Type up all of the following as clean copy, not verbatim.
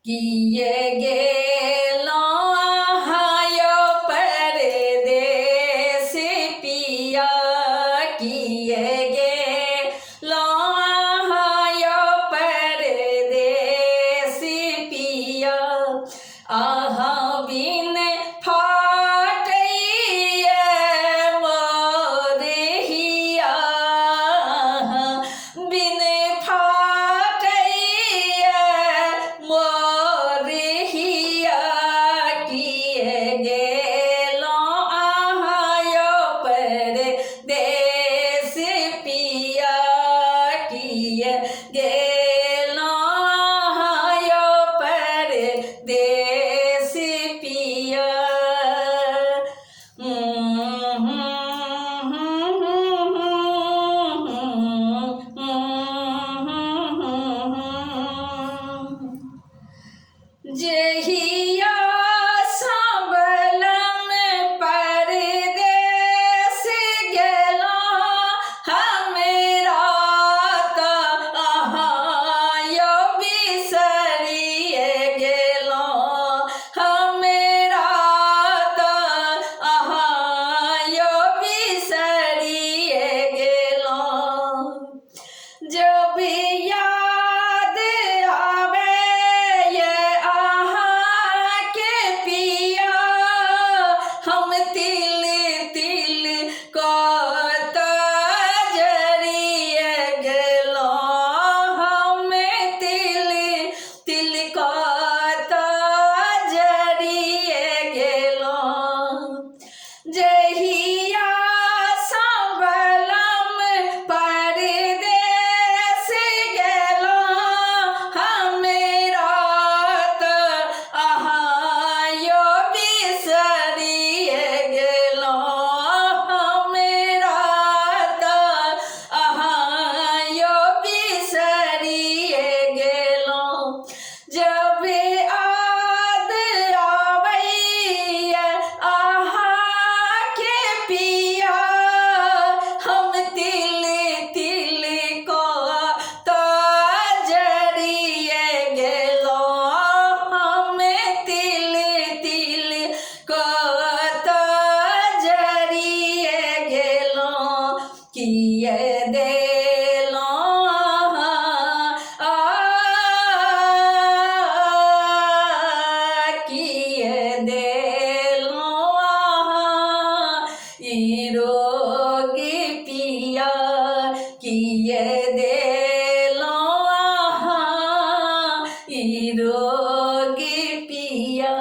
किए गेलो आहायो परदेस पिया, किए गेलो आहायो परदेस पिया, आहा बिन फाटइए मोर हिया, बिन फाटइए मोर हिया, किए गेलो आहायो परदेस पिया, किए गेलो आहायो परदेस पिया। जहिया सबलम परदेस गेलो हमरा त आहायो बिसरिए गेलो, हमरा त आहायो बिसरिए गेलो। जब याद आवे ये आहा के पिया, हम तिल तिल कत जरिए गेलो, हम तिल तिल कत जरिए गेलो। जहिया सबलम परदेस गेलो हमरा त आहायो बिसरिए गेलो, हमरा त आहायो बिसरिए गेलो। जब याद आवैया आहा के पिया, हम तिल तिल कत जरिए गेलो, हम तिल तिल कत जरिए गेलो। किए देलो किए देलो ई रोगी पिया, किए देलो ई रोगी पिया,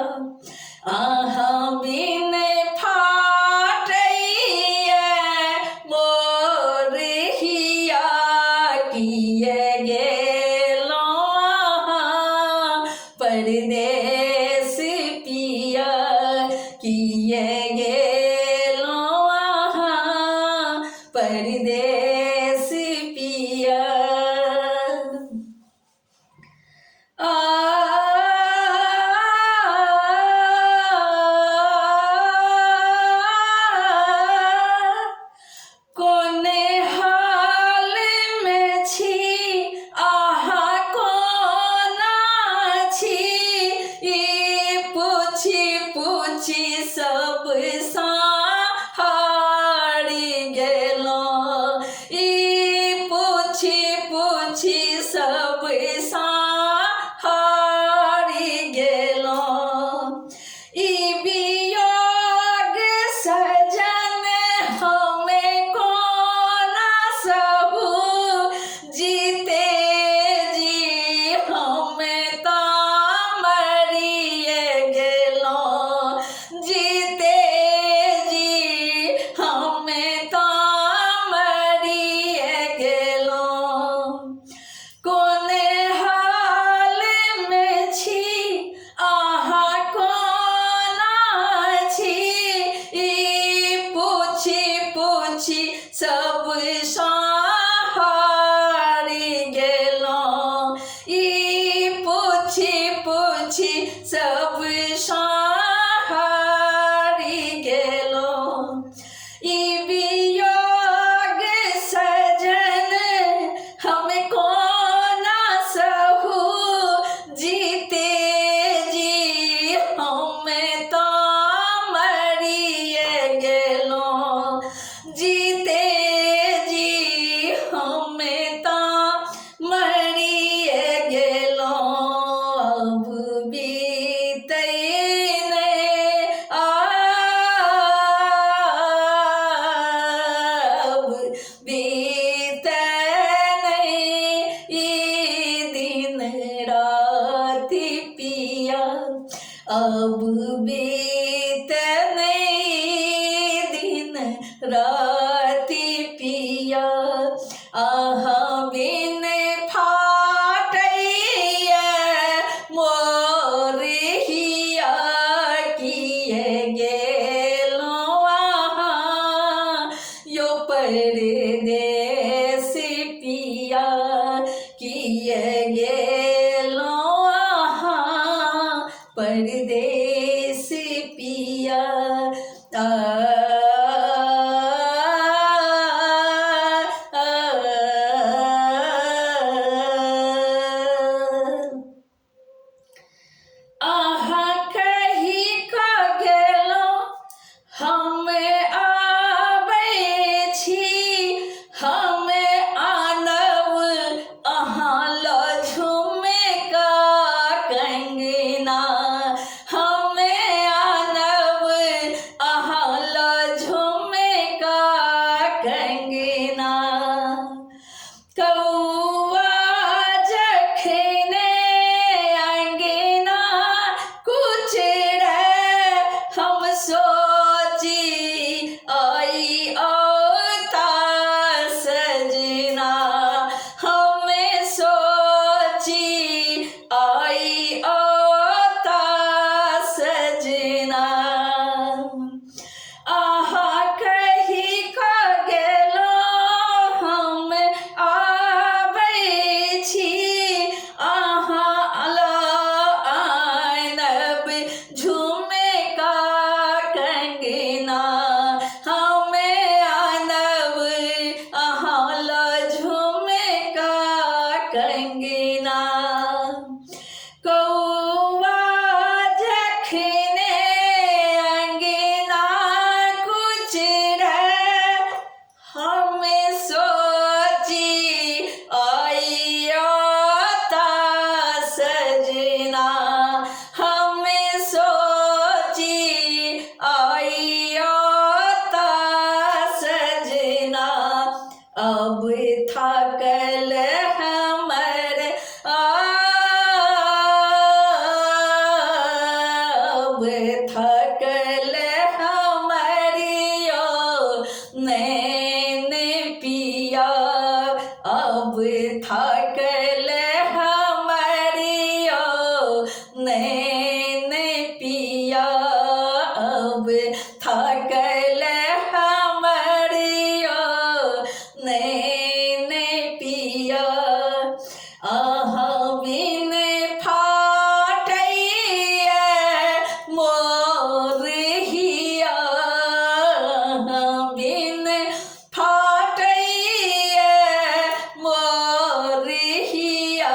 आहा बिन फाटइए मोर हिया, किए गेलो परदेस पिया, किए गेलो परदेस पिया। कोने हाल में छी आहा कोना छी, ई पूछी पूछी सब हारी गेलो, ई पूछी पूछी सब हारी गेलो। ई वियोग सजन हमें कोना सहू, जीते जी हमें त मरिए गेलो, पूछी सब हारी गेलौं ई पूछी सब हारी गेलौं ई वियोग सजन हम कोना सहू जीते जी हम तो मरिए गेलौं जीते जी हम तो मरिए गेलौं अब बीतै नहीं अब बीतै नहीं ई दिन राति पिया अब बीतै नहीं दिन राति पिया आहा बिन फाटैया मोर हिया किए गेलौं आहाँ यो परदेस पिया किए गेलौं आहाँ परदेस पिया आहा कही का गेलौं हम आबै छी हम आनब अहाँ लऽ झुमका कंगना हम आनब अहाँ लऽ झुमका कंगना कौआ जखने अंगना कुचरै हम सोची आई औता सजना हम सोची आई औता सजना आहा कही का गेलौं हम आबै छी अहाँ लऽ आनब झुमका कंगना हम आनब अहाँ लऽ झुमका कंगना कौआ जखने अंगना कुचरै हम सोची आई औता सजना हम सोची आई औता सजना अब थाकल हमर अब थकल हमरियो नैन पिया अब थकल हमरियो नैन पिया अब थकल हमरियो नैन पिया आहा बिन फाटैया मोर हिया बिन फाटैया मोर हिया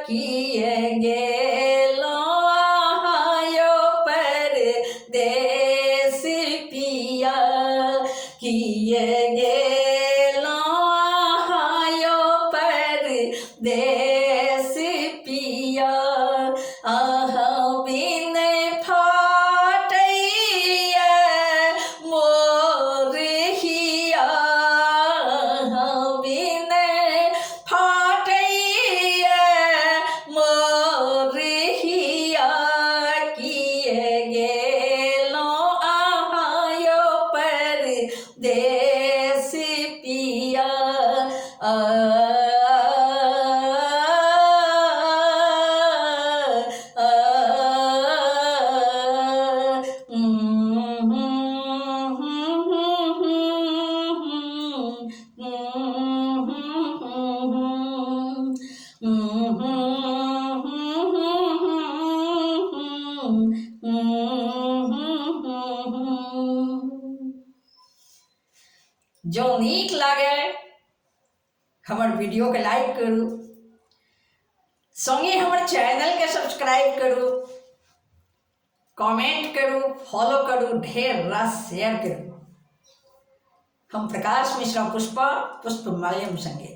किए गेलौं आहाँ यो परदेस पिया किए गेलौं आहाँ यो परदेस पिया आहा बिन फाटैया मोर हिया बिन फाटैया मोर हिया किए गेलौं आहाँ यो परदेस जो नीक लागे हमर वीडियो के लाइक करू, संगे हमर चैनल के सब्सक्राइब करू, कमेंट करू, फॉलो करू, ढेर रास शेयर करू। हम प्रकाश मिश्रा पुष्पा पुष्प माल्यम संगे।